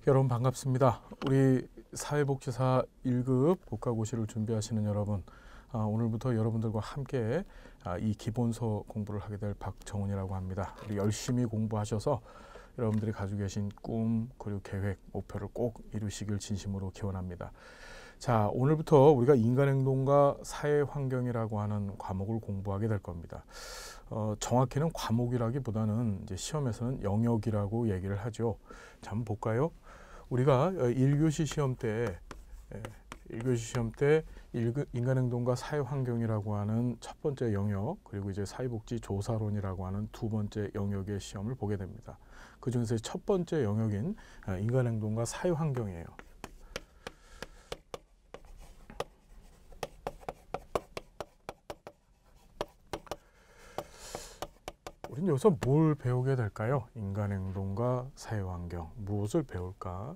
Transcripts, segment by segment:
여러분 반갑습니다. 우리 사회복지사 1급 국가고시를 준비하시는 여러분, 오늘부터 여러분들과 함께 이 기본서 공부를 하게 될 박정훈이라고 합니다. 우리 열심히 공부하셔서 여러분들이 가지고 계신 꿈, 그리고 계획, 목표를 꼭 이루시길 진심으로 기원합니다. 자, 오늘부터 우리가 인간행동과 사회환경이라고 하는 과목을 공부하게 될 겁니다. 정확히는 과목이라기보다는 이제 시험에서는 영역이라고 얘기를 하죠. 자, 한번 볼까요? 우리가 1교시 시험 때 인간행동과 사회환경이라고 하는 첫 번째 영역, 그리고 이제 사회복지 조사론이라고 하는 두 번째 영역의 시험을 보게 됩니다. 그 중에서 첫 번째 영역인 인간행동과 사회환경이에요. 우리는 여기서 뭘 배우게 될까요? 인간행동과 사회환경, 무엇을 배울까?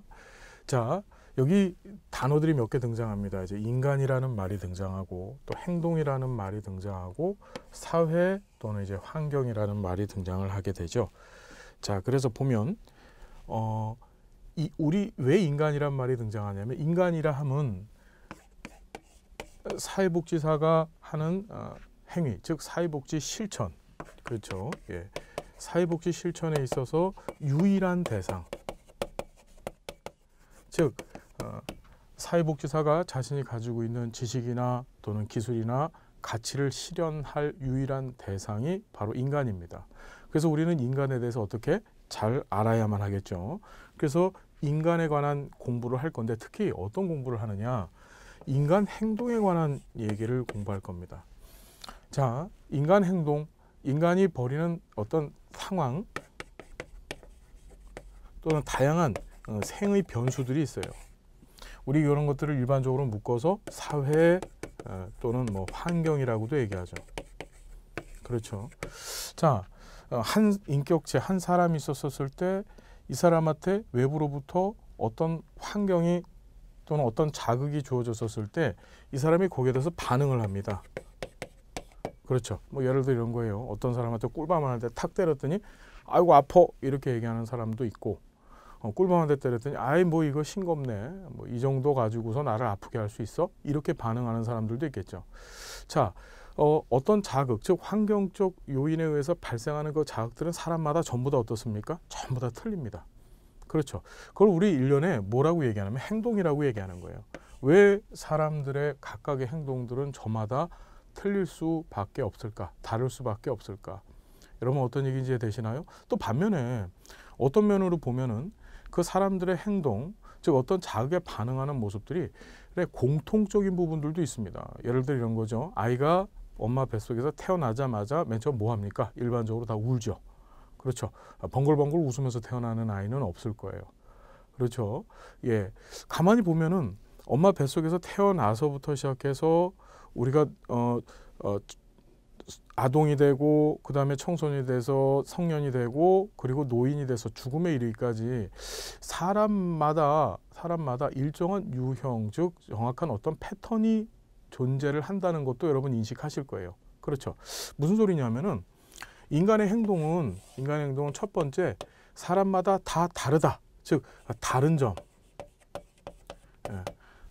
자, 여기 단어들이 몇 개 등장합니다. 이제 인간이라는 말이 등장하고, 또 행동이라는 말이 등장하고, 사회 또는 이제 환경이라는 말이 등장을 하게 되죠. 자, 그래서 보면 우리 왜 인간이란 말이 등장하냐면, 인간이라 함은 사회복지사가 하는 행위, 즉 사회복지 실천. 그렇죠. 예. 사회복지 실천에 있어서 유일한 대상, 즉 사회복지사가 자신이 가지고 있는 지식이나 또는 기술이나 가치를 실현할 유일한 대상이 바로 인간입니다. 그래서 우리는 인간에 대해서 어떻게 잘 알아야만 하겠죠. 그래서 인간에 관한 공부를 할 건데, 특히 어떤 공부를 하느냐, 인간 행동에 관한 얘기를 공부할 겁니다. 자, 인간 행동, 인간이 벌이는 어떤 상황 또는 다양한 생의 변수들이 있어요. 우리 이런 것들을 일반적으로 묶어서 사회 또는 뭐 환경이라고도 얘기하죠. 그렇죠. 자, 한 인격체, 한 사람이 있었을 때 이 사람한테 외부로부터 어떤 환경이 또는 어떤 자극이 주어졌을 때 이 사람이 거기에 대해서 반응을 합니다. 그렇죠. 뭐 예를 들어 이런 거예요. 어떤 사람한테 꿀밤을 할 때 탁 때렸더니 아이고 아파 이렇게 얘기하는 사람도 있고, 꿀밤한테 때렸더니 아이 뭐 이거 싱겁네, 뭐 이 정도 가지고서 나를 아프게 할 수 있어? 이렇게 반응하는 사람들도 있겠죠. 자, 어떤 자극, 즉 환경적 요인에 의해서 발생하는 그 자극들은 사람마다 전부 다 어떻습니까? 전부 다 틀립니다. 그렇죠. 그걸 우리 일련에 뭐라고 얘기하냐면 행동이라고 얘기하는 거예요. 왜 사람들의 각각의 행동들은 저마다 틀릴 수밖에 없을까? 다를 수밖에 없을까? 여러분 어떤 얘기인지 이해되시나요? 또 반면에 어떤 면으로 보면은 그 사람들의 행동, 즉 어떤 자극에 반응하는 모습들이 공통적인 부분들도 있습니다. 예를 들어 이런 거죠. 아이가 엄마 뱃속에서 태어나자마자 맨 처음 뭐 합니까? 일반적으로 다 울죠. 그렇죠. 벙글벙글 웃으면서 태어나는 아이는 없을 거예요. 그렇죠. 예. 가만히 보면은 엄마 뱃속에서 태어나서부터 시작해서 우리가 아동이 되고, 그 다음에 청소년이 돼서 성년이 되고, 그리고 노인이 돼서 죽음에 이르기까지 사람마다 일정한 유형, 즉 정확한 어떤 패턴이 존재를 한다는 것도 여러분 인식하실 거예요. 그렇죠. 무슨 소리냐면은 인간의 행동은 첫 번째, 사람마다 다 다르다. 즉 다른 점. 예.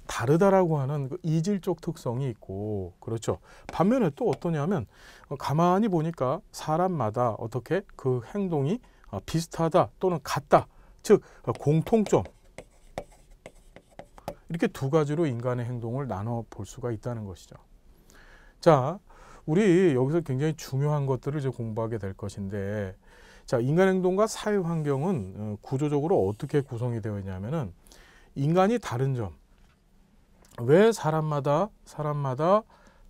다르다라고 하는 그 이질적 특성이 있고, 그렇죠. 반면에 또 어떠냐면 가만히 보니까 사람마다 어떻게 그 행동이 비슷하다 또는 같다, 즉 공통점, 이렇게 두 가지로 인간의 행동을 나눠 볼 수가 있다는 것이죠. 자, 우리 여기서 굉장히 중요한 것들을 이제 공부하게 될 것인데, 자, 인간 행동과 사회 환경은 구조적으로 어떻게 구성이 되어 있냐면은 인간이 다른 점, 왜 사람마다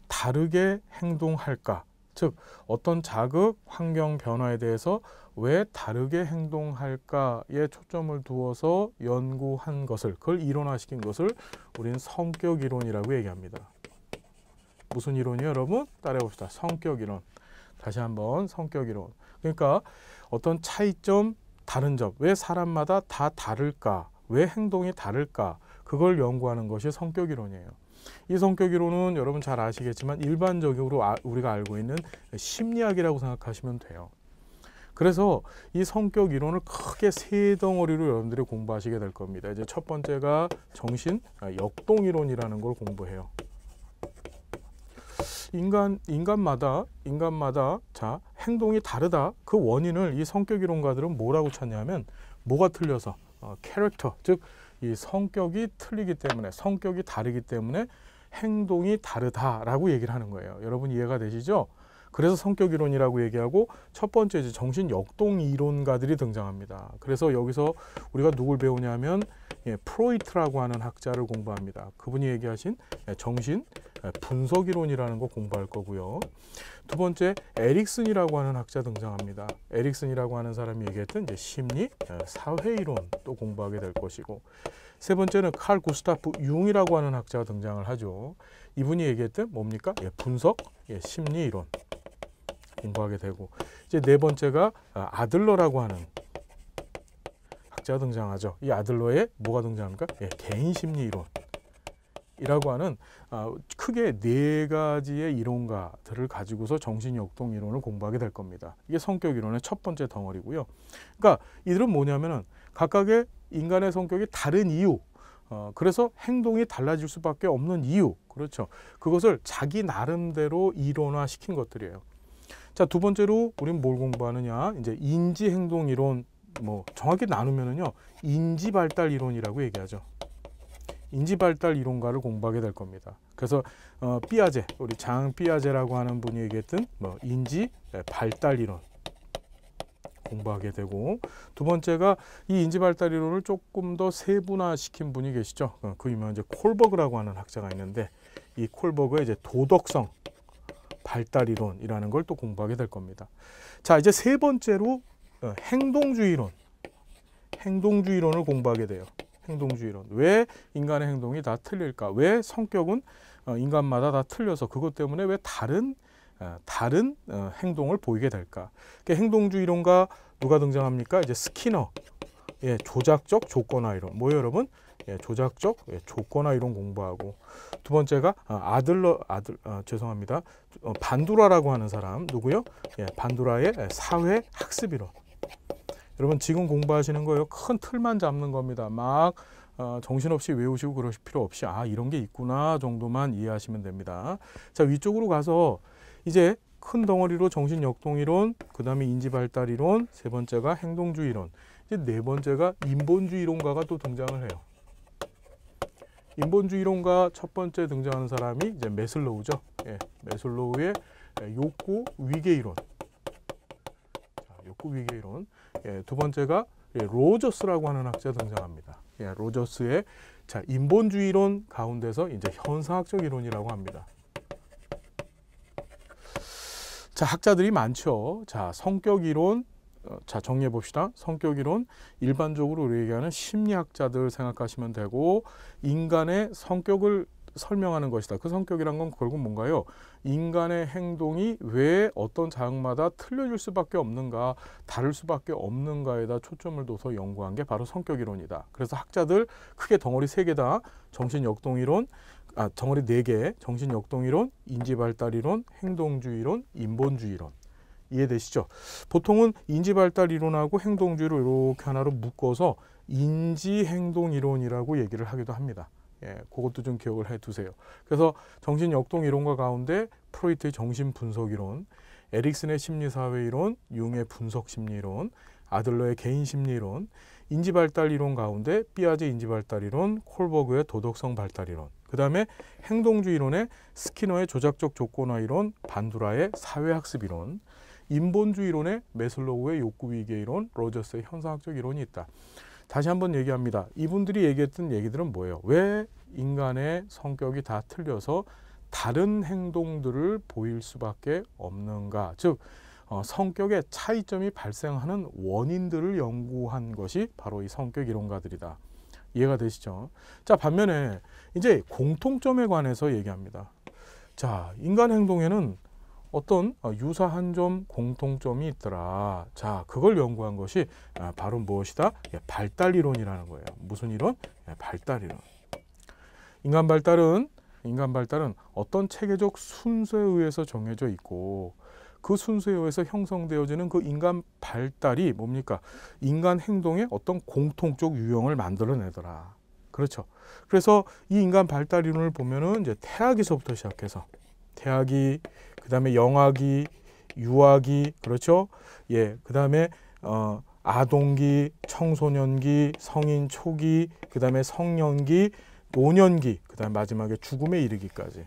다르게 행동할까? 즉 어떤 자극, 환경 변화에 대해서 왜 다르게 행동할까에 초점을 두어서 연구한 것을, 그걸 이론화시킨 것을 우리는 성격 이론이라고 얘기합니다. 무슨 이론이요, 여러분? 따라해 봅시다. 성격 이론. 다시 한번 성격 이론. 그러니까 어떤 차이점, 다른 점, 왜 사람마다 다 다를까? 왜 행동이 다를까? 그걸 연구하는 것이 성격 이론이에요. 이 성격 이론은 여러분 잘 아시겠지만 일반적으로 우리가 알고 있는 심리학이라고 생각하시면 돼요. 그래서 이 성격 이론을 크게 세 덩어리로 여러분들이 공부하시게 될 겁니다. 이제 첫 번째가 정신 역동 이론이라는 걸 공부해요. 인간마다 자 행동이 다르다. 그 원인을 이 성격 이론가들은 뭐라고 찾냐면 뭐가 틀려서 캐릭터, 즉 이 성격이 틀리기 때문에, 성격이 다르기 때문에 행동이 다르다라고 얘기를 하는 거예요. 여러분 이해가 되시죠? 그래서 성격 이론이라고 얘기하고, 첫 번째 이제 정신 역동 이론가들이 등장합니다. 그래서 여기서 우리가 누굴 배우냐면 프로이트라고 하는 학자를 공부합니다. 그분이 얘기하신 정신 분석 이론이라는 거 공부할 거고요. 두 번째 에릭슨이라고 하는 학자 등장합니다. 에릭슨이라고 하는 사람이 얘기했던 이제 심리 사회 이론 또 공부하게 될 것이고, 세 번째는 칼 구스타프 융이라고 하는 학자가 등장을 하죠. 이분이 얘기했던 뭡니까? 분석 심리 이론 공부하게 되고, 이제 네 번째가 아들러라고 하는 학자가 등장하죠. 이 아들러의 뭐가 등장합니까? 개인 심리 이론이라고 하는 크게 네 가지의 이론가들을 가지고서 정신 역동 이론을 공부하게 될 겁니다. 이게 성격 이론의 첫 번째 덩어리고요. 그러니까 이들은 뭐냐면은 각각의 인간의 성격이 다른 이유, 그래서 행동이 달라질 수밖에 없는 이유, 그렇죠. 그것을 자기 나름대로 이론화 시킨 것들이에요. 자, 두 번째로 우리는 뭘 공부하느냐? 이제 인지 행동 이론, 뭐 정확히 나누면은요, 인지 발달 이론이라고 얘기하죠. 인지 발달 이론가를 공부하게 될 겁니다. 그래서 삐아제, 우리 장 삐아제라고 하는 분이 얘기했던 인지 발달 이론 공부하게 되고, 두 번째가 이 인지 발달 이론을 조금 더 세분화 시킨 분이 계시죠. 그 유명한 이제 콜버그라고 하는 학자가 있는데, 이 콜버그의 이제 도덕성 발달 이론이라는 걸 또 공부하게 될 겁니다. 자, 이제 세 번째로 행동주의 이론을 공부하게 돼요. 행동주의 이론. 왜 인간의 행동이 다 틀릴까? 왜 성격은 인간마다 다 틀려서 그것 때문에 왜 다른 행동을 보이게 될까? 행동주의 이론가 누가 등장합니까? 이제 스키너, 조작적 조건화 이론. 뭐예요, 여러분? 조작적 조건화 이론 공부하고, 두 번째가 반두라라고 하는 사람 누구요? 반두라의 사회 학습 이론. 여러분 지금 공부하시는 거예요. 큰 틀만 잡는 겁니다. 막 정신없이 외우시고 그러실 필요 없이 이런 게 있구나 정도만 이해하시면 됩니다. 자, 위쪽으로 가서 이제 큰 덩어리로 정신 역동 이론, 그 다음에 인지 발달 이론, 세 번째가 행동주의 이론, 이제 네 번째가 인본주의 이론가가 또 등장을 해요. 인본주의 이론가 첫 번째 등장하는 사람이 이제 메슬로우죠. 메슬로우의 욕구 위계 이론. 욕구 위계 이론. 두 번째가 로저스라고 하는 학자 등장합니다. 로저스의 인본주의 이론 가운데서 이제 현상학적 이론이라고 합니다. 자, 학자들이 많죠. 자, 성격 이론. 자, 정리해 봅시다. 성격 이론, 일반적으로 우리 얘기하는 심리학자들 생각하시면 되고, 인간의 성격을 설명하는 것이다. 그 성격이란 건 결국 뭔가요? 인간의 행동이 왜 어떤 자극마다 틀려질 수밖에 없는가, 다를 수밖에 없는가에다 초점을 둬서 연구한 게 바로 성격 이론이다. 그래서 학자들 크게 덩어리 3개다. 정신 역동 이론, 덩어리 4개. 정신 역동 이론, 인지 발달 이론, 행동주의 이론, 인본주의 이론. 이해되시죠? 보통은 인지 발달 이론하고 행동주의를 이렇게 하나로 묶어서 인지 행동 이론이라고 얘기를 하기도 합니다. 그것도 좀 기억을 해 두세요. 그래서 정신 역동 이론과 가운데 프로이트의 정신 분석 이론, 에릭슨의 심리 사회 이론, 융의 분석 심리 이론, 아들러의 개인 심리 이론, 인지 발달 이론 가운데 삐아제 인지 발달 이론, 콜버그의 도덕성 발달 이론, 그 다음에 행동주의 이론의 스키너의 조작적 조건화 이론, 반두라의 사회학습 이론, 인본주의 이론의 메슬로우의 욕구 위계 이론, 로저스의 현상학적 이론이 있다. 다시 한번 얘기합니다. 이분들이 얘기했던 얘기들은 뭐예요? 왜 인간의 성격이 다 틀려서 다른 행동들을 보일 수밖에 없는가? 즉 성격의 차이점이 발생하는 원인들을 연구한 것이 바로 이 성격 이론가들이다. 이해가 되시죠? 자, 반면에 이제 공통점에 관해서 얘기합니다. 자, 인간 행동에는 어떤 유사한 점, 공통점이 있더라. 자, 그걸 연구한 것이 바로 무엇이다? 발달 이론이라는 거예요. 무슨 이론? 발달 이론. 인간 발달은 어떤 체계적 순서에 의해서 정해져 있고, 그 순서에 의해서 형성되어지는 그 인간 발달이 뭡니까? 인간 행동의 어떤 공통적 유형을 만들어내더라. 그렇죠. 그래서 이 인간 발달 이론을 보면은 이제 태아기서부터 시작해서 태아기, 그다음에 영아기, 유아기, 그렇죠. 예, 그다음에 아동기, 청소년기, 성인 초기, 그다음에 성년기, 노년기, 그다음 마지막에 죽음에 이르기까지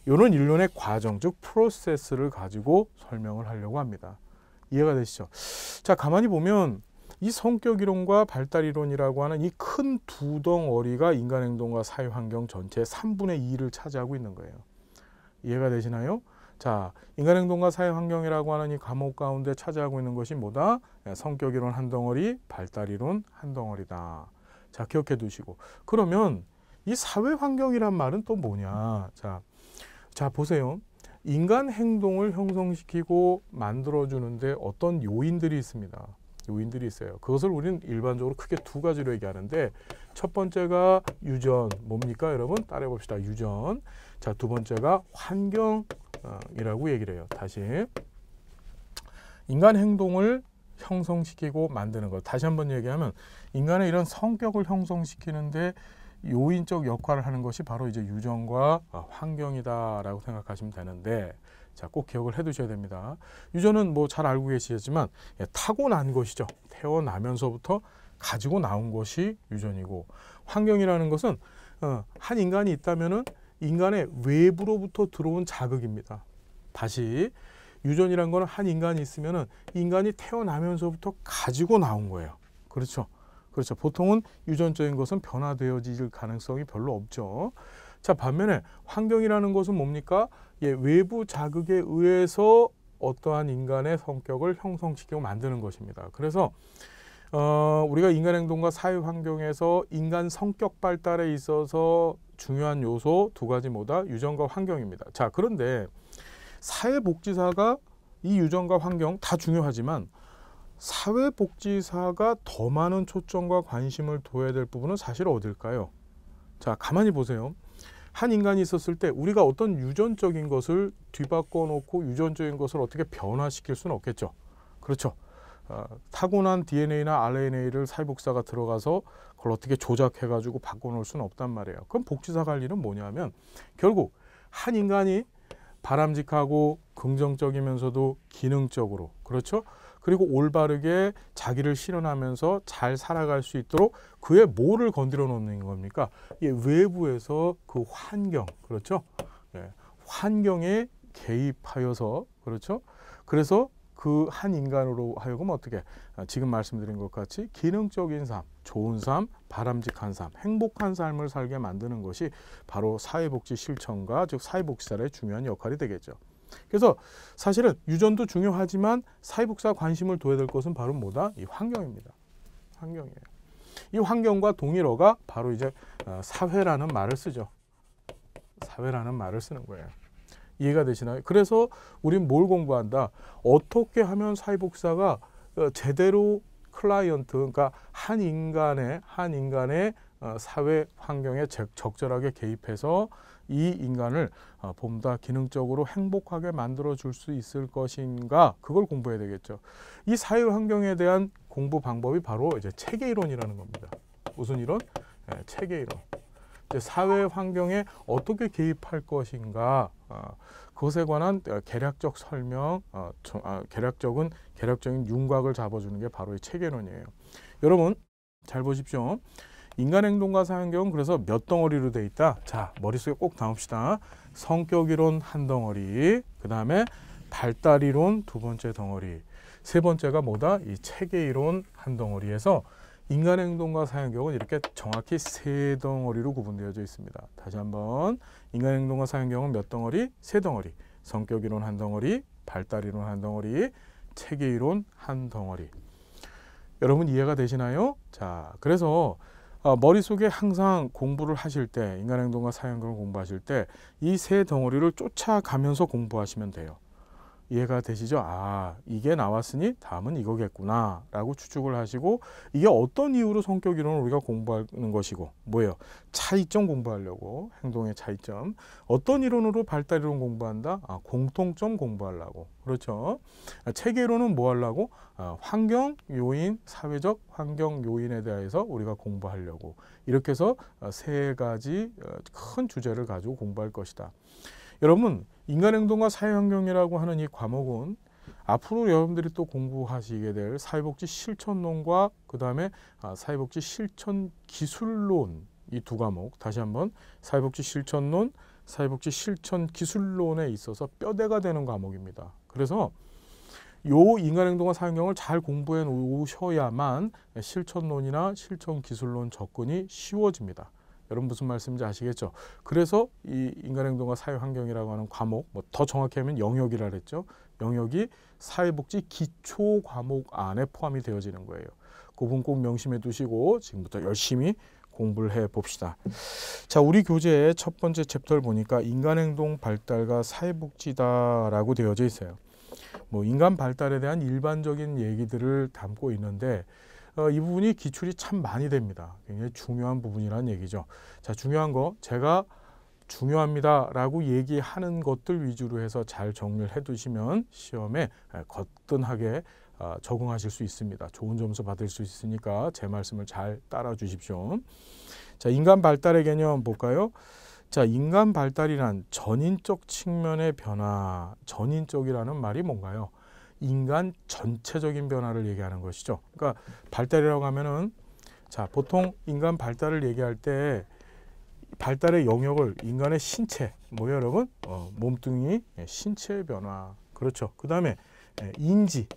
이런 일련의 과정, 즉 프로세스를 가지고 설명을 하려고 합니다. 이해가 되시죠? 자, 가만히 보면 이 성격 이론과 발달 이론이라고 하는 이 큰 두 덩어리가 인간 행동과 사회 환경 전체의 3분의 2를 차지하고 있는 거예요. 이해가 되시나요? 자, 인간 행동과 사회 환경이라고 하는 이 과목 가운데 차지하고 있는 것이 뭐다? 성격 이론 한 덩어리, 발달 이론 한 덩어리다. 자, 기억해 두시고. 그러면 이 사회 환경이란 말은 또 뭐냐? 자, 보세요. 인간 행동을 형성시키고 만들어주는데 어떤 요인들이 있습니다. 요인들이 있어요. 그것을 우리는 일반적으로 크게 두 가지로 얘기하는데, 첫 번째가 유전, 뭡니까 여러분? 따라해 봅시다. 유전. 자, 두 번째가 환경이라고 얘기를 해요. 다시. 인간 행동을 형성시키고 만드는 것. 다시 한번 얘기하면 인간의 이런 성격을 형성시키는데 요인적 역할을 하는 것이 바로 이제 유전과 환경이다라고 생각하시면 되는데, 자, 꼭 기억을 해 두셔야 됩니다. 유전은 뭐 잘 알고 계시겠지만 타고난 것이죠. 태어나면서부터 가지고 나온 것이 유전이고, 환경이라는 것은 한 인간이 있다면은 인간의 외부로부터 들어온 자극입니다. 다시, 유전이란 거는 한 인간이 있으면은 인간이 태어나면서부터 가지고 나온 거예요. 그렇죠. 그렇죠. 보통은 유전적인 것은 변화되어질 가능성이 별로 없죠. 자, 반면에 환경이라는 것은 뭡니까? 예, 외부 자극에 의해서 어떠한 인간의 성격을 형성시키고 만드는 것입니다. 그래서 우리가 인간 행동과 사회 환경에서 인간 성격 발달에 있어서 중요한 요소 두 가지 뭐다? 유전과 환경입니다. 자, 그런데 사회복지사가 이 유전과 환경 다 중요하지만 사회복지사가 더 많은 초점과 관심을 둬야 될 부분은 사실 어딜까요? 자, 가만히 보세요. 한 인간이 있었을 때 우리가 어떤 유전적인 것을 뒤바꿔 놓고 유전적인 것을 어떻게 변화시킬 수는 없겠죠. 그렇죠. 타고난 DNA나 RNA를 사회복지사가 들어가서 그걸 어떻게 조작해가지고 바꿔놓을 수는 없단 말이에요. 그럼 복지사가 할 일은 뭐냐면 결국 한 인간이 바람직하고 긍정적이면서도 기능적으로, 그렇죠? 그리고 올바르게 자기를 실현하면서 잘 살아갈 수 있도록 그의 뭐를 건드려 놓는 겁니까? 외부에서 그 환경, 그렇죠? 예, 환경에 개입하여서, 그렇죠? 그래서 그 한 인간으로 하여금 어떻게 지금 말씀드린 것 같이 기능적인 삶, 좋은 삶, 바람직한 삶, 행복한 삶을 살게 만드는 것이 바로 사회복지 실천과 즉 사회복지사의 중요한 역할이 되겠죠. 그래서 사실은 유전도 중요하지만 사회복지사 관심을 둬야 될 것은 바로 뭐다? 이 환경입니다. 환경이에요. 이 환경과 동일어가 바로 이제 사회라는 말을 쓰죠. 사회라는 말을 쓰는 거예요. 이해가 되시나요? 그래서 우린 뭘 공부한다? 어떻게 하면 사회복지사가 제대로 클라이언트, 그러니까 한 인간의 사회 환경에 적절하게 개입해서 이 인간을 보다 기능적으로 행복하게 만들어 줄 수 있을 것인가, 그걸 공부해야 되겠죠. 이 사회 환경에 대한 공부 방법이 바로 이제 체계 이론이라는 겁니다. 무슨 이론? 네, 체계 이론. 이제 사회 환경에 어떻게 개입할 것인가, 그것에 관한 계략적 설명, 계략적인 윤곽을 잡아주는 게 바로 이 체계론이에요. 여러분 잘 보십시오. 인간 행동과 사회 환경은 그래서 몇 덩어리로 돼 있다? 자, 머릿속에 꼭 담읍시다. 성격 이론 한 덩어리, 그 다음에 발달 이론 두 번째 덩어리, 세 번째가 뭐다? 이 체계 이론 한 덩어리에서 인간 행동과 사회 환경은 이렇게 정확히 세 덩어리로 구분되어져 있습니다. 다시 한번, 인간 행동과 사회 환경은 몇 덩어리? 세 덩어리. 성격 이론 한 덩어리, 발달 이론 한 덩어리, 체계 이론 한 덩어리. 여러분 이해가 되시나요? 자, 그래서 머릿속에 항상 공부를 하실 때, 인간 행동과 사회 환경을 공부하실 때 이 세 덩어리를 쫓아가면서 공부하시면 돼요. 이해가 되시죠? 아, 이게 나왔으니 다음은 이거겠구나 라고 추측을 하시고, 이게 어떤 이유로 성격 이론을 우리가 공부하는 것이고, 뭐예요? 차이점 공부하려고, 행동의 차이점. 어떤 이론으로 발달 이론 공부한다? 아, 공통점 공부하려고. 그렇죠? 체계 이론은 뭐 하려고? 환경 요인, 사회적 환경 요인에 대해서 우리가 공부하려고. 이렇게 해서 세 가지 큰 주제를 가지고 공부할 것이다. 여러분, 인간행동과 사회환경이라고 하는 이 과목은 앞으로 여러분들이 또 공부하시게 될 사회복지 실천론과 그 다음에 사회복지 실천 기술론, 이 두 과목, 다시 한번 사회복지 실천론, 사회복지 실천 기술론에 있어서 뼈대가 되는 과목입니다. 그래서 요 인간행동과 사회환경을 잘 공부해 놓으셔야만 실천론이나 실천 기술론 접근이 쉬워집니다. 여러분 무슨 말씀인지 아시겠죠? 그래서 이 인간행동과 사회환경이라고 하는 과목, 뭐 더 정확히 하면 영역이라 그랬죠. 영역이 사회복지 기초 과목 안에 포함이 되어지는 거예요. 그 부분 꼭 명심해 두시고 지금부터 열심히 공부를 해 봅시다. 자, 우리 교재의 첫 번째 챕터를 보니까 인간행동 발달과 사회복지다라고 되어져 있어요. 뭐 인간 발달에 대한 일반적인 얘기들을 담고 있는데 이 부분이 기출이 참 많이 됩니다. 굉장히 중요한 부분이라는 얘기죠. 자, 중요한 거 제가 중요합니다 라고 얘기하는 것들 위주로 해서 잘 정리를 해 두시면 시험에 거뜬하게 적응하실 수 있습니다. 좋은 점수 받을 수 있으니까 제 말씀을 잘 따라 주십시오. 자, 인간 발달의 개념 볼까요? 자, 인간 발달이란 전인적 측면의 변화, 전인적이라는 말이 뭔가요? 인간 전체적인 변화를 얘기하는 것이죠. 그러니까 발달이라고 하면은, 자, 보통 인간 발달을 얘기할 때 발달의 영역을 인간의 신체, 뭐예요 여러분? 몸뚱이, 신체의 변화, 그렇죠. 그 다음에 인지,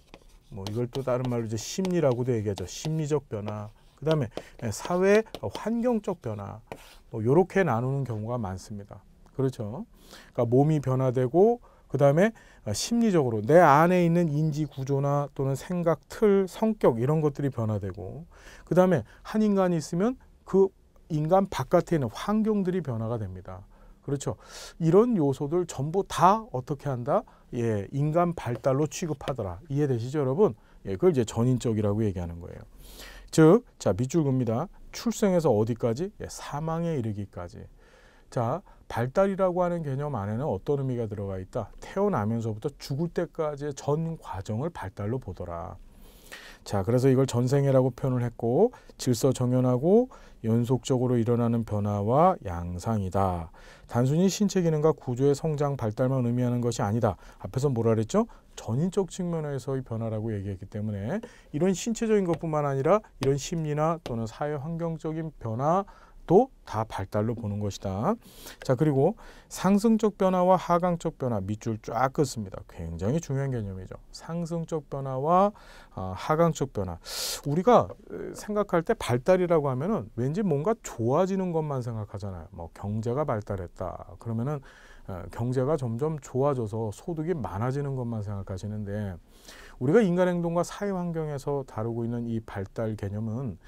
뭐 이걸 또 다른 말로 이제 심리라고도 얘기하죠. 심리적 변화. 그 다음에 사회 환경적 변화, 뭐 이렇게 나누는 경우가 많습니다. 그렇죠. 그러니까 몸이 변화되고, 그 다음에 심리적으로 내 안에 있는 인지 구조나 또는 생각, 틀, 성격 이런 것들이 변화되고, 그 다음에 한 인간이 있으면 그 인간 바깥에 있는 환경들이 변화가 됩니다. 그렇죠. 이런 요소들 전부 다 어떻게 한다? 예, 인간 발달로 취급하더라. 이해되시죠, 여러분? 예, 그걸 이제 전인적이라고 얘기하는 거예요. 즉, 자, 밑줄 긋습니다. 출생에서 어디까지? 예, 사망에 이르기까지. 자, 발달이라고 하는 개념 안에는 어떤 의미가 들어가 있다? 태어나면서부터 죽을 때까지의 전 과정을 발달로 보더라. 자, 그래서 이걸 전생애라고 표현을 했고, 질서 정연하고 연속적으로 일어나는 변화와 양상이다. 단순히 신체 기능과 구조의 성장, 발달만 의미하는 것이 아니다. 앞에서 뭐라 그랬죠? 전인적 측면에서의 변화라고 얘기했기 때문에 이런 신체적인 것뿐만 아니라 이런 심리나 또는 사회 환경적인 변화도 다 발달로 보는 것이다. 자, 그리고 상승적 변화와 하강적 변화, 밑줄 쫙 긋습니다. 굉장히 중요한 개념이죠. 상승적 변화와 하강적 변화. 우리가 생각할 때 발달이라고 하면은 왠지 뭔가 좋아지는 것만 생각하잖아요. 뭐 경제가 발달했다 그러면은 경제가 점점 좋아져서 소득이 많아지는 것만 생각하시는데, 우리가 인간행동과 사회환경에서 다루고 있는 이 발달 개념은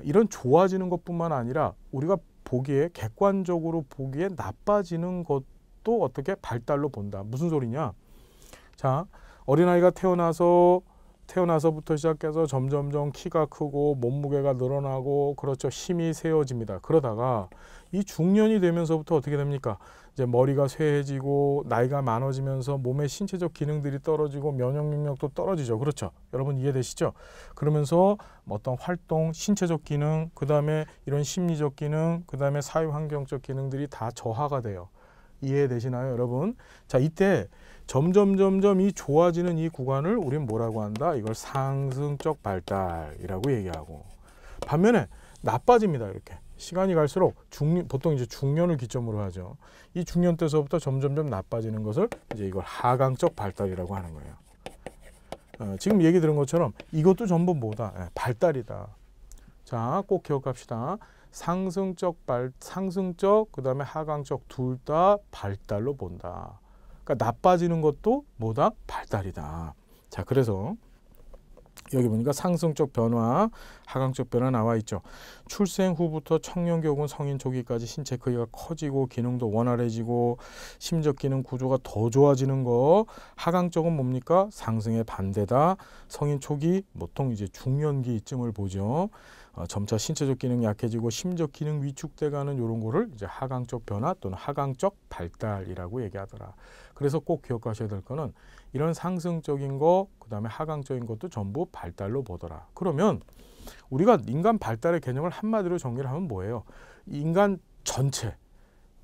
이런 좋아지는 것뿐만 아니라 우리가 보기에, 객관적으로 보기에 나빠지는 것도 어떻게 발달로 본다. 무슨 소리냐? 자, 어린아이가 태어나서부터 시작해서 점점점 키가 크고 몸무게가 늘어나고, 그렇죠, 힘이 세워집니다. 그러다가 이 중년이 되면서부터 어떻게 됩니까? 이제 머리가 쇠해지고 나이가 많아지면서 몸의 신체적 기능들이 떨어지고 면역 능력도 떨어지죠. 그렇죠. 여러분 이해되시죠? 그러면서 어떤 활동, 신체적 기능, 그 다음에 이런 심리적 기능, 그 다음에 사회환경적 기능들이 다 저하가 돼요. 이해되시나요, 여러분? 자, 이때 점점 이 좋아지는 이 구간을 우리는 뭐라고 한다? 이걸 상승적 발달이라고 얘기하고, 반면에 나빠집니다. 이렇게 시간이 갈수록 보통 이제 중년을 기점으로 하죠. 이 중년 때서부터 점점 나빠지는 것을 이제 이걸 하강적 발달이라고 하는 거예요. 지금 얘기 들은 것처럼 이것도 전부 뭐다? 발달이다. 자, 꼭 기억합시다. 상승적, 그 다음에 하강적 둘 다 발달로 본다. 그러니까 나빠지는 것도 뭐다? 발달이다. 자, 그래서 여기 보니까 상승적 변화, 하강적 변화 나와 있죠. 출생 후부터 청년기 혹은 성인 초기까지 신체 크기가 커지고 기능도 원활해지고 심적 기능 구조가 더 좋아지는 거. 하강적은 뭡니까? 상승의 반대다. 성인 초기, 보통 이제 중년기쯤을 보죠. 점차 신체적 기능이 약해지고 심적 기능 위축돼가는 이런 거를 이제 하강적 변화 또는 하강적 발달이라고 얘기하더라. 그래서 꼭 기억하셔야 될 거는 이런 상승적인 거, 그 다음에 하강적인 것도 전부 발달로 보더라. 그러면 우리가 인간 발달의 개념을 한마디로 정리를 하면 뭐예요? 인간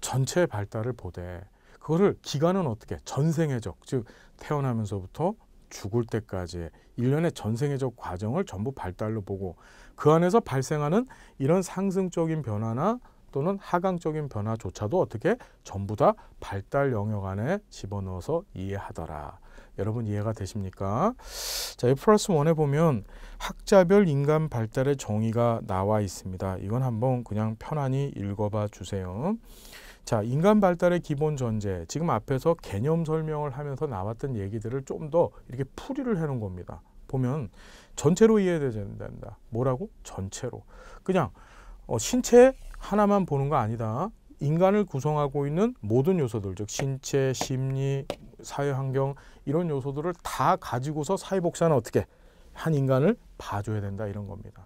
전체의 발달을 보되 그거를 기간은 어떻게? 전생애적, 즉 태어나면서부터 죽을 때까지 일련의 전생애적 과정을 전부 발달로 보고 그 안에서 발생하는 이런 상승적인 변화나 또는 하강적인 변화조차도 어떻게 전부 다 발달 영역 안에 집어넣어서 이해하더라. 여러분 이해가 되십니까? 자, 이 플러스 원에 보면 학자별 인간 발달의 정의가 나와 있습니다. 이건 한번 그냥 편안히 읽어봐 주세요. 자, 인간 발달의 기본 전제, 지금 앞에서 개념 설명을 하면서 나왔던 얘기들을 좀 더 이렇게 풀이를 해놓은 겁니다. 보면 전체로 이해돼야 된다. 뭐라고? 전체로. 그냥 신체 하나만 보는 거 아니다. 인간을 구성하고 있는 모든 요소들, 즉 신체, 심리, 사회환경 이런 요소들을 다 가지고서 사회복사는 어떻게 한 인간을 봐줘야 된다 이런 겁니다.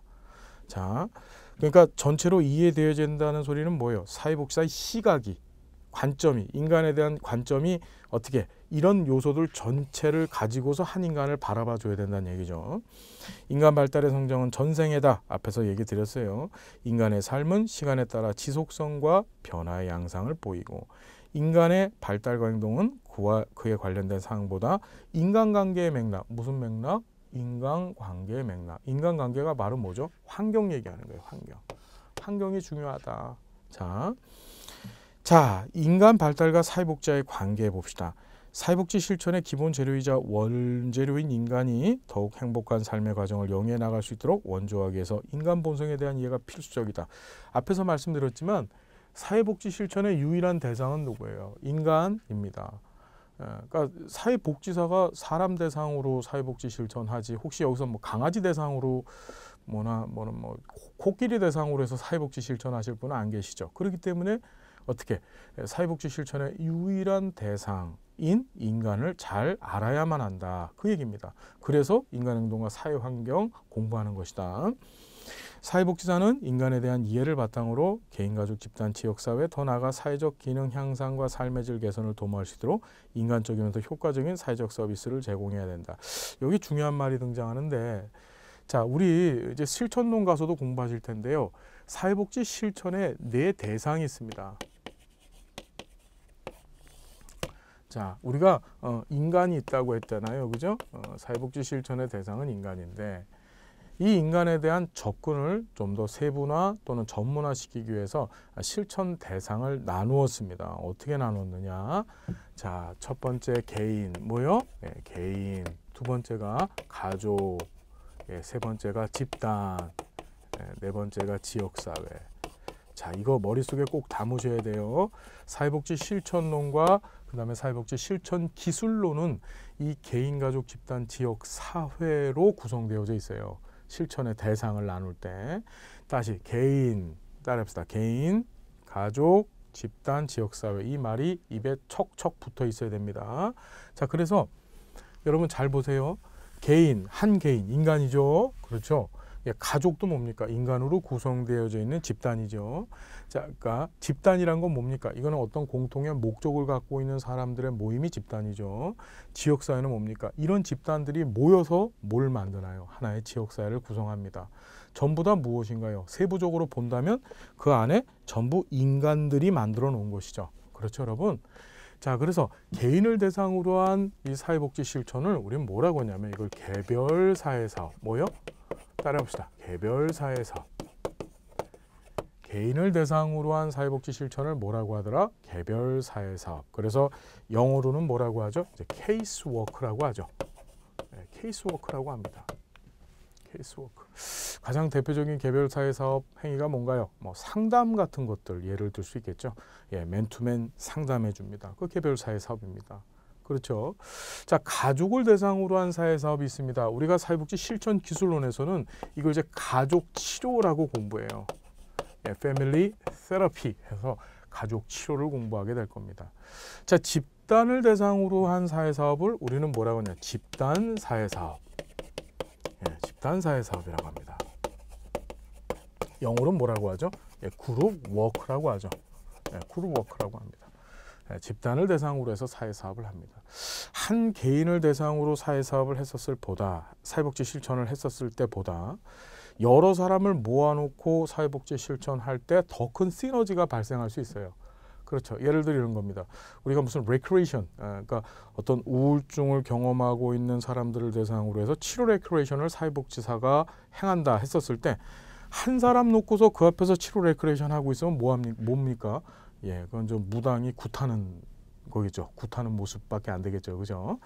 자, 그러니까 전체로 이해되어야 된다는 소리는 뭐예요? 사회복사의 시각이, 관점이, 인간에 대한 관점이 어떻게 이런 요소들 전체를 가지고서 한 인간을 바라봐 줘야 된다는 얘기죠. 인간 발달의 성장은 전생애다. 앞에서 얘기 드렸어요. 인간의 삶은 시간에 따라 지속성과 변화의 양상을 보이고 인간의 발달과 행동은 그에 관련된 사항보다 인간관계의 맥락, 무슨 맥락? 인간관계의 맥락. 인간관계가 바로 뭐죠? 환경 얘기하는 거예요. 환경이 중요하다. 자, 인간 발달과 사회복지와의 관계해 봅시다. 사회복지 실천의 기본 재료이자 원재료인 인간이 더욱 행복한 삶의 과정을 영위해 나갈 수 있도록 원조하기 위해서 인간 본성에 대한 이해가 필수적이다. 앞에서 말씀드렸지만 사회복지 실천의 유일한 대상은 누구예요? 인간입니다. 그러니까 사회복지사가 사람 대상으로 사회복지 실천하지 혹시 여기서 뭐 강아지 대상으로 뭐나 코끼리 대상으로 해서 사회복지 실천하실 분은 안 계시죠. 그렇기 때문에 어떻게 사회복지 실천의 유일한 대상인 인간을 잘 알아야만 한다. 그 얘기입니다. 그래서 인간행동과 사회환경 공부하는 것이다. 사회복지사는 인간에 대한 이해를 바탕으로 개인, 가족, 집단, 지역사회, 더 나아가 사회적 기능 향상과 삶의 질 개선을 도모할 수 있도록 인간적이면서 효과적인 사회적 서비스를 제공해야 된다. 여기 중요한 말이 등장하는데 자, 우리 이제 실천론 가서도 공부하실 텐데요. 사회복지 실천에 네 대상이 있습니다. 자, 우리가 인간이 있다고 했잖아요. 그죠? 사회복지 실천의 대상은 인간인데 이 인간에 대한 접근을 좀 더 세분화 또는 전문화시키기 위해서 실천 대상을 나누었습니다. 어떻게 나눴느냐? 자, 첫 번째 개인, 뭐요? 네, 개인. 두 번째가 가족. 세 번째가 집단. 네 번째가 지역사회. 자, 이거 머릿속에 꼭 담으셔야 돼요. 사회복지 실천론과 그 다음에 사회복지 실천 기술론은 이 개인, 가족, 집단, 지역, 사회로 구성되어져 있어요. 실천의 대상을 나눌 때. 다시 개인, 따라합시다. 개인, 가족, 집단, 지역사회. 이 말이 입에 척척 붙어 있어야 됩니다. 자, 그래서 여러분 잘 보세요. 개인, 한 개인, 인간이죠. 그렇죠. 가족도 뭡니까? 인간으로 구성되어져 있는 집단이죠. 자, 그러니까 집단이란 건 뭡니까? 이거는 어떤 공통의 목적을 갖고 있는 사람들의 모임이 집단이죠. 지역사회는 뭡니까? 이런 집단들이 모여서 뭘 만드나요? 하나의 지역사회를 구성합니다. 전부 다 무엇인가요? 세부적으로 본다면 그 안에 전부 인간들이 만들어 놓은 것이죠. 그렇죠, 여러분? 자, 그래서 개인을 대상으로 한 이 사회복지 실천을 우리는 뭐라고 하냐면 이걸 개별 사회사업. 뭐요? 따라합시다. 개별 사회사업. 개인을 대상으로 한 사회복지 실천을 뭐라고 하더라? 개별 사회사업. 그래서 영어로는 뭐라고 하죠? 이제 케이스워크라고 하죠. 네, 케이스워크라고 합니다. 케이스워크. 가장 대표적인 개별 사회사업 행위가 뭔가요? 뭐 상담 같은 것들 예를 들 수 있겠죠. 예, 맨투맨 상담해 줍니다. 그 개별 사회사업입니다. 그렇죠. 자, 가족을 대상으로 한 사회사업이 있습니다. 우리가 사회복지 실천 기술론에서는 이걸 이제 가족 치료라고 공부해요. 예, 패밀리 테라피 해서 가족 치료를 공부하게 될 겁니다. 자, 집단을 대상으로 한 사회사업을 우리는 뭐라고 하냐? 집단 사회사업. 예, 집단 사회사업이라고 합니다. 영어로는 뭐라고 하죠? 예, 그룹 워크라고 하죠. 예, 그룹 워크라고 합니다. 예, 집단을 대상으로 해서 사회사업을 합니다. 한 개인을 대상으로 사회사업을 했었을 보다, 사회복지 실천을 했었을 때보다 여러 사람을 모아놓고 사회복지 실천할 때 더 큰 시너지가 발생할 수 있어요. 그렇죠. 예를 들어 이런 겁니다. 우리가 무슨 레크레이션, 그러니까 어떤 우울증을 경험하고 있는 사람들을 대상으로 해서 치료 레크레이션을 사회복지사가 행한다 했었을 때 한 사람 놓고서 그 앞에서 치료 레크레이션 하고 있으면 뭡니까? 예, 그건 좀 무당이 굿하는 거겠죠. 굿하는 모습밖에 안 되겠죠. 그죠?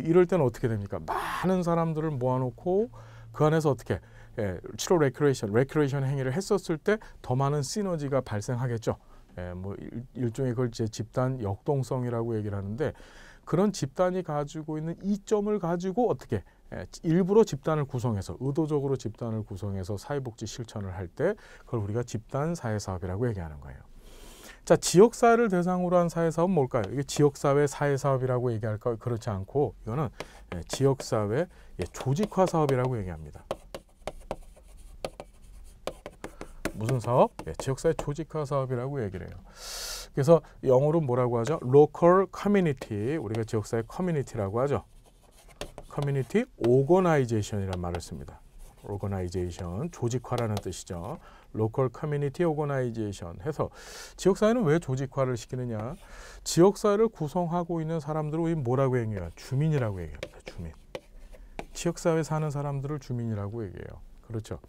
이럴 때는 어떻게 됩니까? 많은 사람들을 모아놓고 그 안에서 어떻게 치료 레크레이션 행위를 했었을 때 더 많은 시너지가 발생하겠죠. 뭐 일종의 그걸 이제 집단 역동성이라고 얘기를 하는데 그런 집단이 가지고 있는 이점을 가지고 어떻게 일부러 집단을 구성해서 의도적으로 집단을 구성해서 사회복지 실천을 할 때 그걸 우리가 집단 사회사업이라고 얘기하는 거예요. 자, 지역사회를 대상으로 한 사회사업은 뭘까요? 이게 지역사회 사회사업이라고 얘기할까요? 그렇지 않고 이거는 지역사회 조직화 사업이라고 얘기합니다. 무슨 사업? 지역사회 조직화 사업이라고 얘기를 해요. 그래서 영어로 뭐라고 하죠? Local Community, 우리가 지역사회 커뮤니티라고 하죠. 커뮤니티 오거나이제이션이라는 말을 씁니다. 오거나이제이션, 조직화라는 뜻이죠. Local Community Organization 해서 지역사회는 왜 조직화를 시키느냐? 지역사회를 구성하고 있는 사람들을 우리 뭐라고 얘기해요? 주민이라고 얘기합니다. 주민. 지역사회에 사는 사람들을 주민이라고 얘기해요. 그렇죠.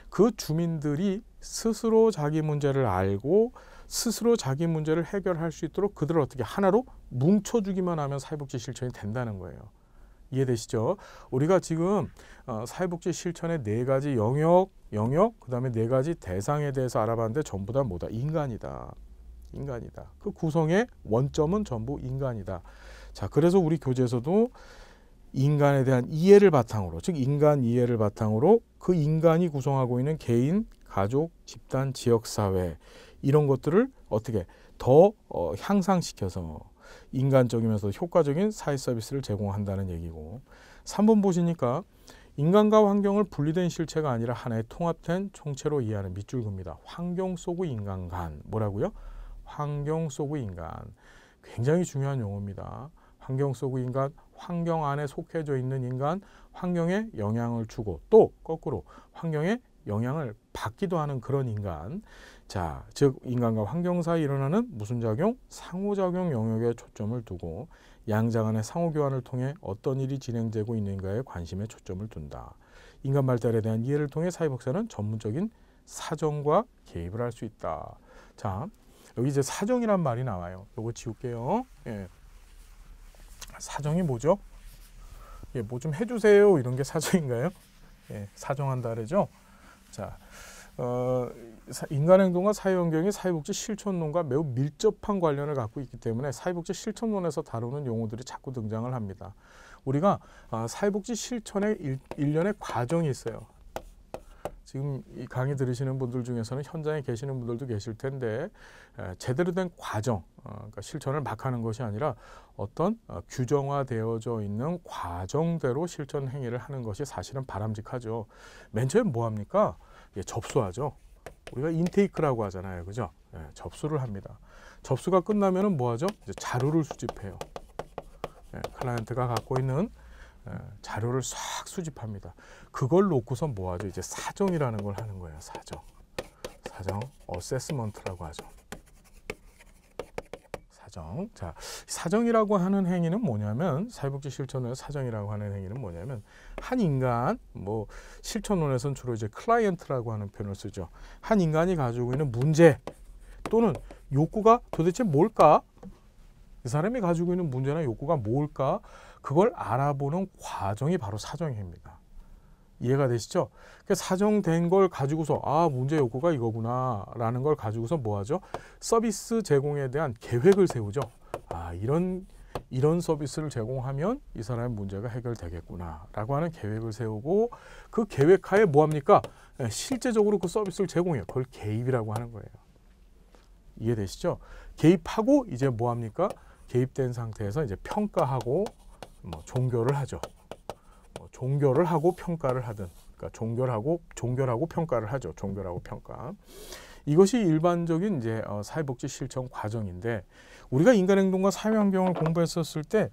그 주민들이 스스로 자기 문제를 알고 스스로 자기 문제를 해결할 수 있도록 그들을 어떻게 하나로 뭉쳐주기만 하면 사회복지 실천이 된다는 거예요. 이해되시죠? 우리가 지금 사회복지 실천의 4가지 영역, 그 다음에 4가지 대상에 대해서 알아봤는데 전부 다 뭐다? 인간이다. 그 구성의 원점은 전부 인간이다. 자, 그래서 우리 교재에서도 인간에 대한 이해를 바탕으로, 즉 인간 이해를 바탕으로 그 인간이 구성하고 있는 개인, 가족, 집단, 지역사회 이런 것들을 어떻게 더 향상시켜서 인간적이면서 효과적인 사회 서비스를 제공한다는 얘기고 3번 보시니까 인간과 환경을 분리된 실체가 아니라 하나의 통합된 총체로 이해하는 밑줄 긋니다. 환경 속의 인간관. 뭐라고요? 환경 속의 인간. 굉장히 중요한 용어입니다. 환경 속의 인간, 환경 안에 속해져 있는 인간, 환경에 영향을 주고 또 거꾸로 환경에 영향을 받기도 하는 그런 인간. 자, 즉 인간과 환경 사이에 일어나는 무슨 작용? 상호작용 영역에 초점을 두고 양자 간의 상호교환을 통해 어떤 일이 진행되고 있는가에 관심에 초점을 둔다. 인간 발달에 대한 이해를 통해 사회복지사는 전문적인 사정과 개입을 할 수 있다. 자, 여기 이제 사정이란 말이 나와요. 요거 지울게요. 예. 사정이 뭐죠? 예, 뭐 좀 해주세요. 이런 게 사정인가요? 예, 사정한다 그러죠. 자, 인간 행동과 사회 환경이 사회복지 실천론과 매우 밀접한 관련을 갖고 있기 때문에 사회복지 실천론에서 다루는 용어들이 자꾸 등장을 합니다. 우리가 사회복지 실천의 일련의 과정이 있어요. 지금 이 강의 들으시는 분들 중에서는 현장에 계시는 분들도 계실 텐데 제대로 된 과정, 그러니까 실천을 막 하는 것이 아니라 어떤 규정화되어져 있는 과정대로 실천 행위를 하는 것이 사실은 바람직하죠. 맨 처음에 뭐 합니까? 예, 접수하죠. 우리가 인테이크라고 하잖아요. 그죠? 예, 접수를 합니다. 접수가 끝나면은 뭐 하죠? 이제 자료를 수집해요. 예, 클라이언트가 갖고 있는 자료를 싹 수집합니다. 그걸 놓고서 뭐 하죠? 이제 사정이라는 걸 하는 거예요. 사정, 어세스먼트라고 하죠. 사정. 자, 사정이라고 하는 행위는 뭐냐면 사회복지 실천의 사정이라고 하는 행위는 뭐냐면 한 인간, 뭐 실천론에서는 주로 이제 클라이언트라고 하는 표현을 쓰죠. 한 인간이 가지고 있는 문제 또는 욕구가 도대체 뭘까? 이 사람이 가지고 있는 문제나 욕구가 뭘까? 그걸 알아보는 과정이 바로 사정입니다. 이해가 되시죠? 사정된 걸 가지고서 문제 욕구가 이거구나 라는 걸 가지고서 뭐 하죠? 서비스 제공에 대한 계획을 세우죠. 이런 이런 서비스를 제공하면 이 사람의 문제가 해결되겠구나 라고 하는 계획을 세우고 그 계획하에 뭐합니까? 실제적으로 그 서비스를 제공해요. 그걸 개입이라고 하는 거예요. 이해되시죠? 개입하고 이제 뭐합니까? 개입된 상태에서 이제 평가하고 뭐 종결을 하죠. 종결을 하고 평가를 하든, 그러니까 종결하고 평가를 하죠. 종결하고 평가. 이것이 일반적인 이제 사회복지 실천 과정인데, 우리가 인간행동과 사회환경을 공부했었을 때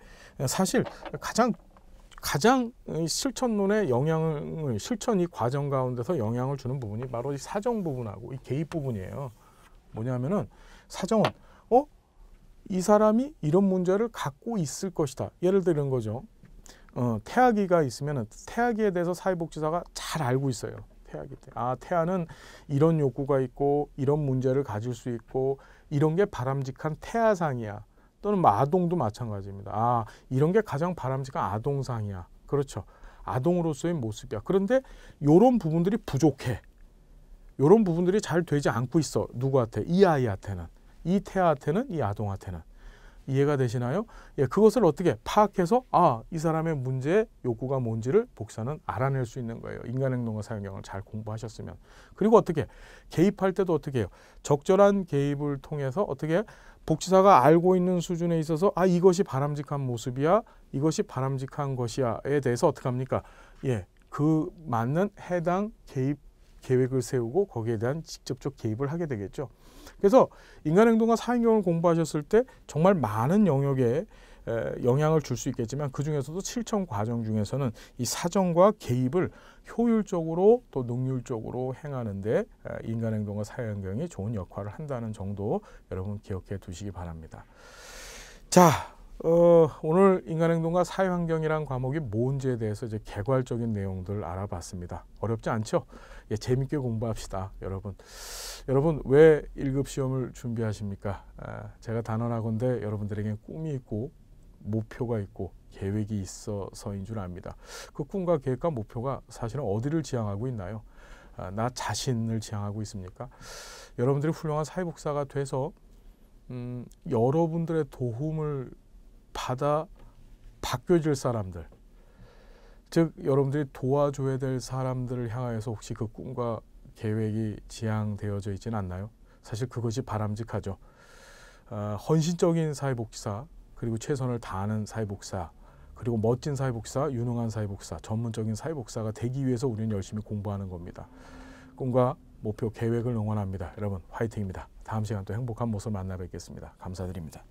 사실 가장 실천론의 영향을, 실천 이 과정 가운데서 영향을 주는 부분이 바로 이 사정 부분하고 이 개입 부분이에요. 뭐냐면은 사정은 이 사람이 이런 문제를 갖고 있을 것이다. 예를 들은 거죠. 태아기가 있으면은 태아기에 대해서 사회복지사가 잘 알고 있어요. 태아기 때. 태아는 이런 욕구가 있고 이런 문제를 가질 수 있고 이런 게 바람직한 태아상이야. 또는 뭐 아동도 마찬가지입니다. 이런 게 가장 바람직한 아동상이야. 그렇죠. 아동으로서의 모습이야. 그런데 이런 부분들이 부족해. 이런 부분들이 잘 되지 않고 있어. 누구한테? 이 아이한테는. 이 태아한테는, 이 아동한테는. 이해가 되시나요? 예, 그것을 어떻게 파악해서 이 사람의 문제의 욕구가 뭔지를 복사는 알아낼 수 있는 거예요. 인간행동과 사회환경을 잘 공부하셨으면. 그리고 어떻게 개입할 때도 어떻게 해요? 적절한 개입을 통해서 어떻게 복지사가 알고 있는 수준에 있어서 이것이 바람직한 모습이야, 이것이 바람직한 것이야에 대해서 어떻게 합니까? 예, 그 맞는 해당 개입 계획을 세우고 거기에 대한 직접적 개입을 하게 되겠죠. 그래서 인간행동과 사회환경을 공부하셨을 때 정말 많은 영역에 영향을 줄 수 있겠지만 그 중에서도 실천 과정 중에서는 이 사정과 개입을 효율적으로 또 능률적으로 행하는데 인간행동과 사회환경이 좋은 역할을 한다는 정도 여러분 기억해 두시기 바랍니다. 자, 오늘 인간행동과 사회환경이란 과목이 뭔지에 대해서 이제 개괄적인 내용들을 알아봤습니다. 어렵지 않죠? 예, 재밌게 공부합시다, 여러분. 여러분 왜 1급 시험을 준비하십니까? 제가 단언하건대 여러분들에게 꿈이 있고 목표가 있고 계획이 있어서인 줄 압니다. 그 꿈과 계획과 목표가 사실은 어디를 지향하고 있나요? 나 자신을 지향하고 있습니까? 여러분들이 훌륭한 사회복지사가 돼서 여러분들의 도움을 받아 바뀌어질 사람들, 즉 여러분들이 도와줘야 될 사람들을 향하여서 혹시 그 꿈과 계획이 지향되어져 있지는 않나요? 사실 그것이 바람직하죠. 헌신적인 사회복지사, 그리고 최선을 다하는 사회복지사, 그리고 멋진 사회복지사, 유능한 사회복지사, 전문적인 사회복지사가 되기 위해서 우리는 열심히 공부하는 겁니다. 꿈과 목표, 계획을 응원합니다. 여러분 화이팅입니다. 다음 시간 또 행복한 모습 만나 뵙겠습니다. 감사드립니다.